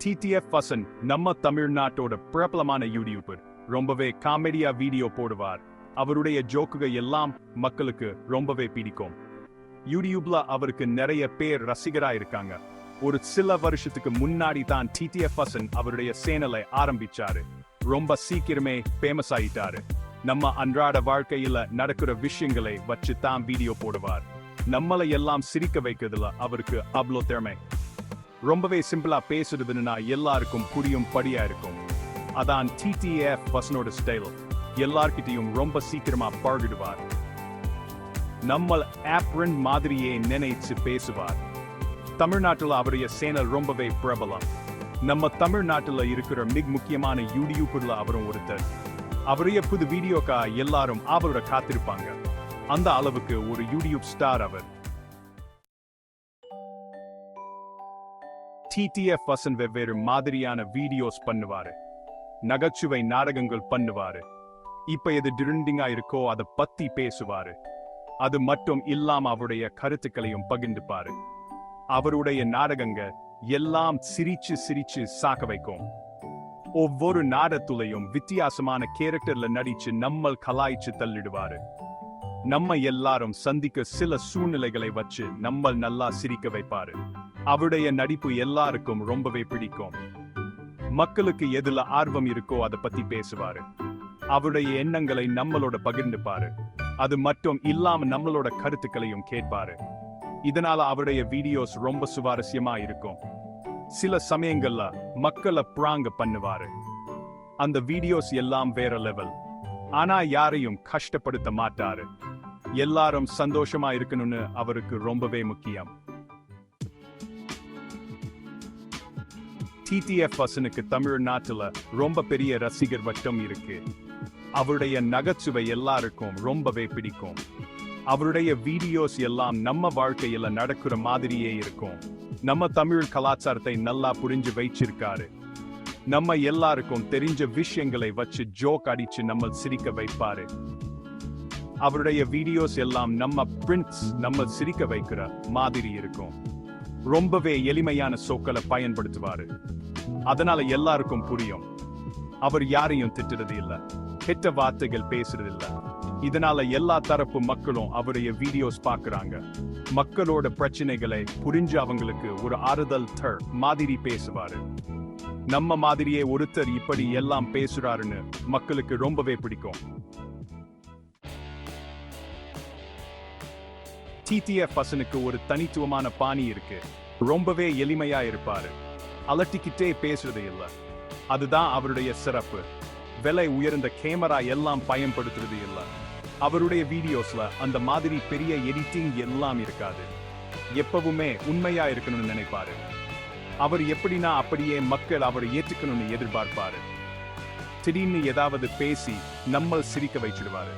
TTF Vasan நம்ம தமிழ்நாட்டோட பிரபலமான யூடியூபர். ரொம்பவே காமெடியா வீடியோ போடுவார். அவருடைய ஜோக்குகள் எல்லாம் மக்களுக்கு ரொம்பவே பிடிக்கும். யூடியூப்ல அவருக்கு நிறைய பேர் ரசிகரா இருக்காங்க. ஒரு சில வருஷத்துக்கு முன்னாடி தான் TTF வசன் அவருடைய சேனலை ஆரம்பிச்சாரு. ரொம்ப சீக்கிரமே ஃபேமஸ் ஆயிட்டாரு. நம்ம அன்றாட வாழ்க்கையில நடக்கிற விஷயங்களை வச்சு தான் வீடியோ போடுவார். நம்மளை எல்லாம் சிரிக்க வைக்கிறதுல அவருக்கு அவ்வளோ திறமை. ரொம்பவே சிம்பிளா பேசுறதுன்னா எல்லாருக்கும் புரியும் படியா இருக்கும். அதான் TTF வசனோட ஸ்டைல். எல்லார்கிட்டையும் ரொம்ப சீக்கிரமா பழகிடுவார். நம்ம ஆப்ரன் மாதிரியே நினைச்சு பேசுவார். தமிழ்நாட்டுல அவருடைய சேனல் ரொம்பவே பிரபலம். நம்ம தமிழ்நாட்டுல இருக்கிற மிக முக்கியமான யூடியூபர்ல அவரும் ஒருத்தர். அவருடைய புது வீடியோக்கா எல்லாரும் அவரோட காத்திருப்பாங்க. அந்த அளவுக்கு ஒரு யூடியூப் ஸ்டார் அவர். TTF வசன் வெவ்வேறு மாதிரியான வீடியோஸ் பண்ணுவாரு. நகைச்சுவை நாடகங்கள் பண்ணுவாரு. இப்ப எது ட்ரெண்டிங்கா இருக்கோ அதை பத்தி பேசுவாரு. அது மட்டும் இல்லாம அவருடைய கருத்துக்களையும் பகிர்ந்துப்பாரு. அவருடைய நாடகங்க எல்லாம் சிரிச்சு சிரிச்சு சாக்க வைக்கும். ஒவ்வொரு நாடகத்துலையும் வித்தியாசமான கேரக்டர்ல நடிச்சு நம்மள் கலாய்ச்சு தள்ளிடுவாரு. நம்ம எல்லாரும் சந்திக்க சில சூழ்நிலைகளை வச்சு நம்மள் நல்லா சிரிக்க வைப்பாரு. அவருடைய நடிப்பு எல்லாருக்கும் ரொம்பவே பிடிக்கும். மக்களுக்கு எதுல ஆர்வம் இருக்கோ அதை பத்தி பேசுவாரு. அவருடைய எண்ணங்களை நம்மளோட பகிர்ந்துப்பாரு. அது மட்டும் இல்லாம நம்மளோட கருத்துக்களையும் கேட்பாரு. இதனால அவருடைய வீடியோஸ் ரொம்ப சுவாரஸ்யமா இருக்கும். சில சமயங்கள்ல மக்களை பிராங்க பண்ணுவாரு. அந்த வீடியோஸ் எல்லாம் வேற லெவல். ஆனா யாரையும் கஷ்டப்படுத்த மாட்டாரு. எல்லாரும் சந்தோஷமா இருக்கணும்னு அவருக்கு ரொம்பவே முக்கியம். TTF வசனுக்கு தமிழ்நாட்டுல ரொம்ப பெரிய ரசிகர் வட்டம் இருக்கு. அவருடைய நகைச்சுவை எல்லாருக்கும் ரொம்பவே பிடிக்கும். அவருடைய வீடியோஸ் எல்லாம் நம்ம வாழ்க்கையில நடக்கிற மாதிரியே இருக்கும். நம்ம தமிழ் கலாச்சாரத்தை நல்லா புரிஞ்சு வைச்சிருக்காரு. நம்ம எல்லாருக்கும் தெரிஞ்ச விஷயங்களை வச்சு ஜோக் அடிச்சு நம்ம சிரிக்க வைப்பாரு. அவருடைய வீடியோஸ் எல்லாம் நம்ம பிரிண்ட்ஸ் நம்ம சிரிக்க வைக்கிற மாதிரி இருக்கும். ரொம்பவே எளிமையான சொற்களை பயன்படுத்துவாரு. அதனால எல்லாருக்கும் புரியும். அவர் யாரையும் திட்டுறது இல்ல, கெட்ட வார்த்தைகள் பேசுறது இல்ல. இதனால எல்லா தரப்பு மக்களும் அவருடைய வீடியோஸ் பார்க்கறாங்க. மக்களோட பிரச்சனைகளை புரிஞ்சு அவங்களுக்கு ஒரு ஆறுதல் மாதிரி பேசுவாரு. நம்ம மாதிரியே ஒருத்தர் இப்படி எல்லாம் பேசுறாருன்னு மக்களுக்கு ரொம்பவே பிடிக்கும். TTF வசனுக்கு ஒரு தனித்துவமான பாணி இருக்கு. ரொம்பவே எளிமையா இருப்பாரு. அலட்டிக்கிட்டே பேசுறது இல்ல. அதுதான் அவருடைய சிறப்பு. விலை உயர்ந்த கேமரா எல்லாம் பயன்படுத்துறது இல்ல. அவருடைய வீடியோஸ்ல அந்த மாதிரி பெரிய எடிட்டிங் எல்லாம் இருக்காது. எப்பவுமே உண்மையா இருக்கணும்னு நினைப்பாரு. அவர் எப்படின்னா அப்படியே மக்கள் அவரை ஏற்றுக்கணும்னு எதிர்பார்ப்பாரு. திடீர்னு ஏதாவது பேசி நம்ம சிரிக்க வைச்சிடுவாரு.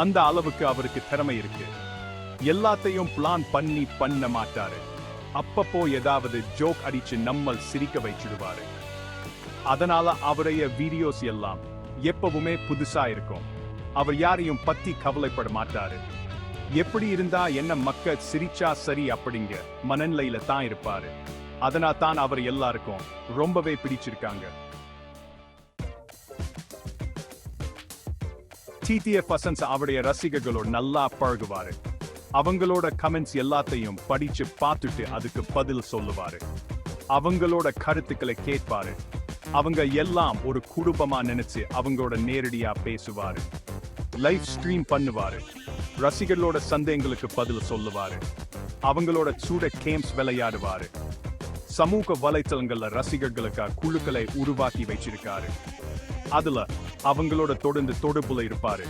அந்த அளவுக்கு அவருக்கு திறமை இருக்கு. எல்லாத்தையும் பிளான் பண்ண மாட்டாரு. அப்பப்போ ஏதாவது ஜோக் அடிச்சு நம்ம சிரிக்க வைச்சிடுவாரு. அதனால அவருடைய வீடியோஸ் எல்லாம் எப்பவுமே புதுசா இருக்கும். அவர் யாரையும் பத்தி கவலைப்பட மாட்டாரு. எப்படி இருந்தா என்ன, மக்கள் சிரிச்சா சரி அப்படிங்க மனநிலையில தான் இருப்பாரு. அதனால தான் அவர் எல்லாருக்கும் ரொம்பவே பிடிச்சிருக்காங்க. TTF வசன் அவருடைய ரசிகர்களோடு நல்லா பழகுவாரு. அவங்களோட கமெண்ட்ஸ் எல்லாத்தையும் படிச்சு பார்த்துட்டு அதுக்கு பதில் சொல்லுவாரு. அவங்களோட கருத்துக்களை கேட்பாரு. அவங்க எல்லாம் ஒரு குடும்பமா நினைச்சு அவங்களோட நேரடியா பேசுவாரு. லைவ் ஸ்ட்ரீம் பண்ணுவாரு. ரசிகர்களோட சந்தேகங்களுக்கு பதில் சொல்லுவாரு. அவங்களோட சூட கேம்ஸ் விளையாடுவாரு. சமூக வலைத்தளங்கள்ல ரசிகர்களுக்காக குழுக்களை உருவாக்கி வச்சிருக்காரு. அதுல அவங்களோட தொடர்புல இருப்பாரு.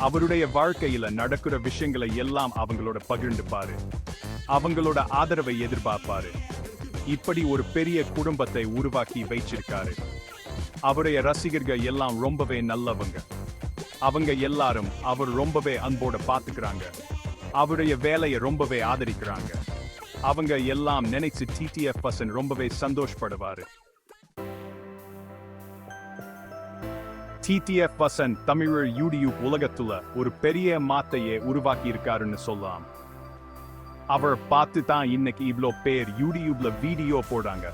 அவருடைய வாழ்க்கையில நடக்கிற விஷயங்களை எல்லாம் அவங்களோட பகிர்ந்துப்பாரு. அவங்களோட ஆதரவை எதிர்பார்ப்பாரு. இப்படி ஒரு பெரிய குடும்பத்தை உருவாக்கி வைச்சிருக்காரு. அவருடைய ரசிகர்கள் எல்லாம் ரொம்பவே நல்லவங்க. அவங்க எல்லாரும் அவர் ரொம்பவே அன்போட பாத்துக்கிறாங்க. அவருடைய வேலையை ரொம்பவே ஆதரிக்கிறாங்க. அவங்க எல்லாம் நினைச்சு TTF வசன் ரொம்பவே சந்தோஷப்படுவாரு. TTF வசன் தமிழர் யூடியூப் உலகத்துல ஒரு பெரிய மாத்தையே உருவாக்கி இருக்காருன்னு சொல்லலாம். அவர் பார்த்து தான் இன்னைக்கு இவ்ளோ பேர் யூடியூப்ல வீடியோ போடுறாங்க.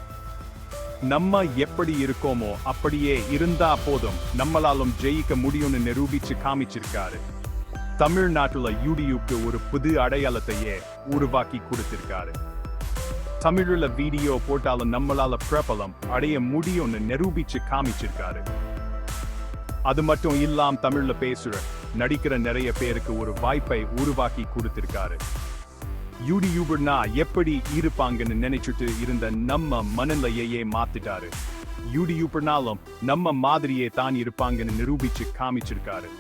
நம்ம எப்படி இருக்கோமோ அப்படியே இருந்தா போதும், நம்மளாலும் ஜெயிக்க முடியும்னு நிரூபிச்சு காமிச்சிருக்காரு. தமிழ்நாட்டுல யூடியூப்க்கு ஒரு புது அடையாளத்தையே உருவாக்கி கொடுத்திருக்காரு. தமிழ்ல வீடியோ போட்டாலும் நம்மளால பிரபலம் அடைய முடியும்னு நிரூபிச்சு காமிச்சிருக்காரு. அது மட்டும் இல்லாம தமிழ்ல பேசுற நடிக்கிற நிறைய பேருக்கு ஒரு வாய்ப்பை உருவாக்கி கொடுத்திருக்காரு. யூடியூபர்னா எப்படி இருப்பாங்கன்னு நினைச்சிட்டு இருந்த நம்ம மனநிலையே மாத்திட்டாரு. யூடியூபர்னாலும் நம்ம மாதிரியே தான் இருப்பாங்கன்னு நிரூபிச்சு காமிச்சிருக்காரு.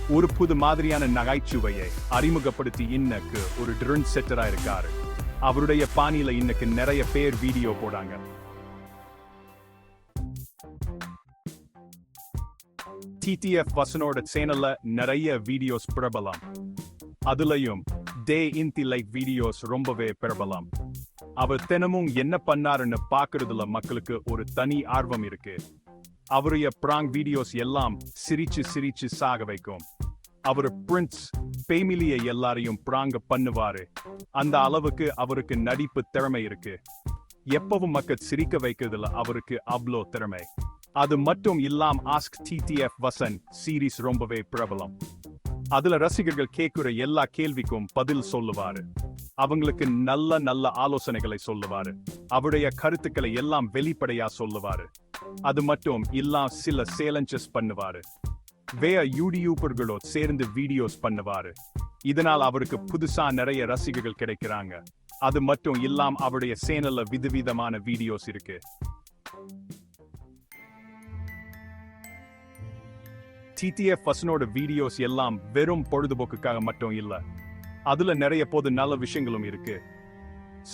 ஒரு புது மாதிரியான நகைச்சுவையை அறிமுகப்படுத்தி இன்னக்கு ஒரு ட்ரெண்ட் செட்டரா இருக்காரு. அவருடைய பாணியில இன்னக்கு நிறைய பேர் வீடியோ போடாங்க. டிடிஎஃப் வசனோட சேனல்ல நிறைய வீடியோஸ் பிரபலம். அதுலயும் டே இன் தி லைஃப் வீடியோஸ் ரொம்பவே பிரபலம். அவர் தினமும் என்ன பண்ணாருன்னு பாக்குறதுல மக்களுக்கு ஒரு தனி ஆர்வம் இருக்கு. அவருடைய பிராங்க் வீடியோஸ் எல்லாம் சிரிச்சு சிரிச்சு சாக வைக்கும். அவர் பிரின்ஸ் ஃபேமிலியை எல்லாரையும் பிராங்க பண்ணுவாரு. அந்த அளவுக்கு அவருக்கு நடிப்பு திறமை இருக்கு. எப்பவும் மக்கள் சிரிக்க வைக்கிறதுல அவருக்கு அவ்வளோ திறமை. அது மட்டும் இல்லாம ஆஸ்க் டிடிஎஃப் வசன் சீரீஸ் ரொம்பவே பிரபலம். அதுல ரசிகர்கள் கேட்கிற எல்லா கேள்விக்கும் பதில் சொல்லுவாரு. அவங்களுக்கு நல்ல நல்ல ஆலோசனைகளை சொல்லுவாரு. அவருடைய கருத்துக்களை எல்லாம் வெளிப்படையா சொல்லுவாரு. அது மட்டும் இல்லாம சில சேலஞ்சஸ் பண்ணுவாரு. வேற யூடியூபர்களோட சேர்ந்து வீடியோஸ் பண்ணுவாரு. இதனால் அவருக்கு புதுசா நிறைய ரசிகர்கள் கிடைக்கிறாங்க. அது மட்டும் இல்லாம அவருடைய சேனல்ல விதவிதமான வீடியோஸ் இருக்கு. டிடிஎஃப் வசனோட வீடியோஸ் எல்லாம் வெறும் பொழுதுபோக்குக்காக மட்டும் இல்ல, அதுல நிறைய போது நல்ல விஷயங்களும் இருக்கு.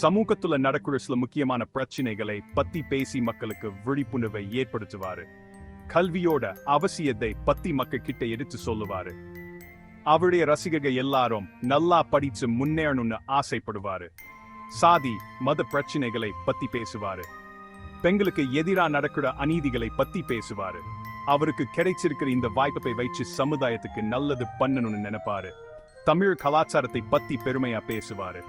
சமூகத்துல நடக்கிற சில முக்கியமான பிரச்சனைகளை பத்தி பேசி மக்களுக்கு விழிப்புணர்வை ஏற்படுத்துவாரு. கல்வியோட அவசியத்தை பத்தி மக்கள் கிட்ட எடுத்து சொல்லுவாரு. அவருடைய ரசிகர்கள் எல்லாரும் நல்லா படிச்சு முன்னேறணும்னு ஆசைப்படுவாரு. சாதி மத பிரச்சனைகளை பத்தி பேசுவாரு. பெண்களுக்கு எதிரா நடக்கிற அநீதிகளை பத்தி பேசுவாரு. அவருக்கு கிடைச்சிருக்கிற இந்த வாய்ப்பை வச்சு சமுதாயத்துக்கு நல்லது பண்ணணும்னு நினைப்பாரு. தமிழ் கலாச்சாரத்தை பத்தி பெருமையா பேசுவாரு.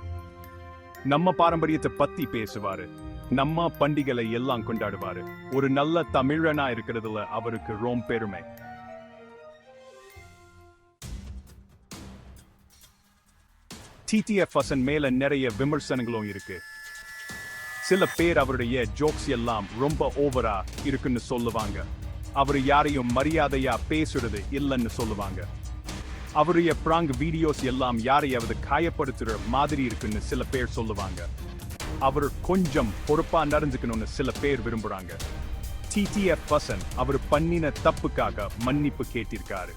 நம்ம பாரம்பரியத்தை பத்தி பேசுவாரு. நம்ம பண்டிகைகளை எல்லாம் கொண்டாடுவாரு. ஒரு நல்ல தமிழனா இருக்கிறதுல அவருக்கு ரொம்ப பெருமை. டிடிஎஃப் வசன் மேல நிறைய விமர்சனங்களும் இருக்கு. சில பேர் அவருடைய ஜோக்ஸ் எல்லாம் ரொம்ப ஓவரா இருக்குன்னு சொல்லுவாங்க. அவர் யாரையும் மரியாதையா பேசுறது இல்லைன்னு சொல்லுவாங்க. அவருடைய பிராங்க் வீடியோஸ் எல்லாம் யாரையாவது காயப்படுத்துற மாதிரி இருக்குன்னு சில பேர் சொல்லுவாங்க. அவர் கொஞ்சம் பொறுப்பா நடந்துக்கணும்னு சில பேர் விரும்புறாங்க. டிடிஎஃப் வசன் அவர் பண்ணின தப்புக்காக மன்னிப்பு கேட்டிருக்காரு.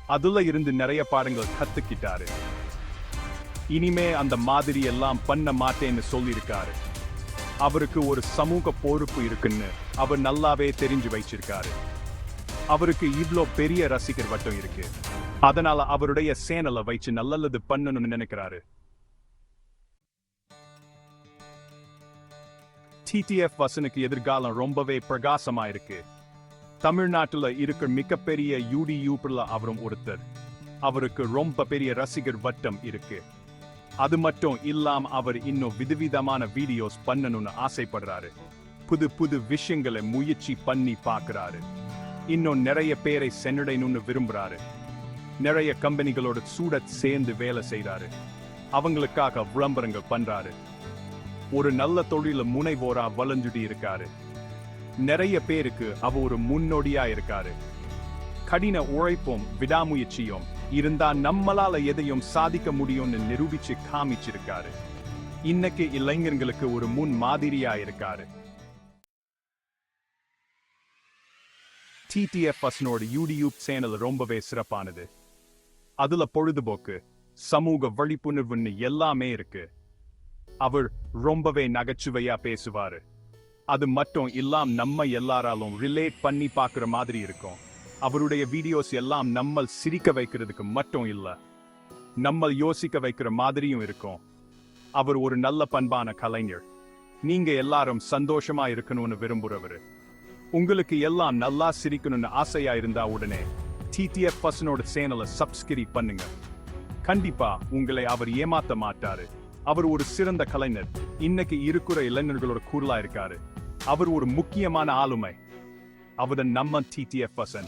அதுல இருந்து நிறைய பாடங்கள் கத்துக்கிட்டாரு. இனிமே அந்த மாதிரி எல்லாம் பண்ண மாட்டேன்னு சொல்லியிருக்காரு. அவருக்கு ஒரு சமூக பொறுப்பு இருக்குன்னு அவர் நல்லாவே தெரிஞ்சு வச்சிருக்காரு. அவருக்கு இவ்ளோ பெரிய ரசிகர் வட்டம் இருக்கு. அதனால அவருடைய சேனலை வச்சு நல்லது பண்ணணும்னு நினைக்கிறாரு. டிடிஎஃப் வசனுக்கு எதிர்காலம் ரொம்பவே பிரகாசமா இருக்கு. தமிழ்நாட்டுல இருக்கிற மிகப்பெரிய யூடியூபர்ல அவரும் ஒருத்தர். அவருக்கு ரொம்ப பெரிய ரசிகர் வட்டம் இருக்கு. அது மட்டும் இல்லாம அவர் இன்னும் விதவிதமான வீடியோஸ் பண்ணணும்னு ஆசைப்படுறாரு. புது புது விஷயங்களை முயற்சி பண்ணி பார்க்கறாரு. இன்னும் நிறைய பேரை சென்றடையணும்னு விரும்புறாரு. நிறைய கம்பெனிகளோட சூடத் சேர்ந்து வேலை செய்யறாரு. அவங்களுக்காக விளம்பரங்கள் பண்றாரு. ஒரு நல்ல தொழில முனைவோரா வளர்ந்துட்டு இருக்காரு. நிறைய பேருக்கு அவர் ஒரு முன்னோடியா இருக்காரு. கடின உழைப்பும் விடாமுயற்சியும் இருந்தா நம்மளால எதையும் சாதிக்க முடியும்னு நிரூபிச்சு காமிச்சிருக்காரு. இன்னைக்கு இளைஞர்களுக்கு ஒரு முன் மாதிரியா இருக்காரு. டிடிஎஃப் வசனோட யூடியூப் சேனல் ரொம்பவே சிறப்பானது. அதுல பொழுதுபோக்கு, சமூக விழிப்புணர்வுன்னு எல்லாமே இருக்கு. அவர் ரொம்பவே நகைச்சுவையா பேசுவாரு. அது மட்டும் இல்லாம நம்ம எல்லாராலும் ரிலேட் பண்ணி பார்க்குற மாதிரி இருக்கும். அவருடைய வீடியோஸ் எல்லாம் நம்ம சிரிக்க வைக்கிறதுக்கு மட்டும் இல்ல, நம்ம யோசிக்க வைக்கிற மாதிரியும் இருக்கும். அவர் ஒரு நல்ல பண்பான கலைஞர். நீங்க எல்லாரும் சந்தோஷமா இருக்கணும்னு விரும்புறவரு. உங்களுக்கு எல்லாம் நல்லா சிரிக்கணும்னு ஆசையா இருந்தா உடனே டிடிஎஃப் வசனோட சேனலை சப்ஸ்கிரைப் பண்ணுங்க. கண்டிப்பா உங்களை அவர் ஏமாத்த மாட்டாரு. அவர் ஒரு சிறந்த கலைஞர். இன்னைக்கு இருக்கிற இளைஞர்களோட குரலா இருக்காரு. அவர் ஒரு முக்கியமான ஆளுமை. அவருடன் நம்ம TTF வசன்.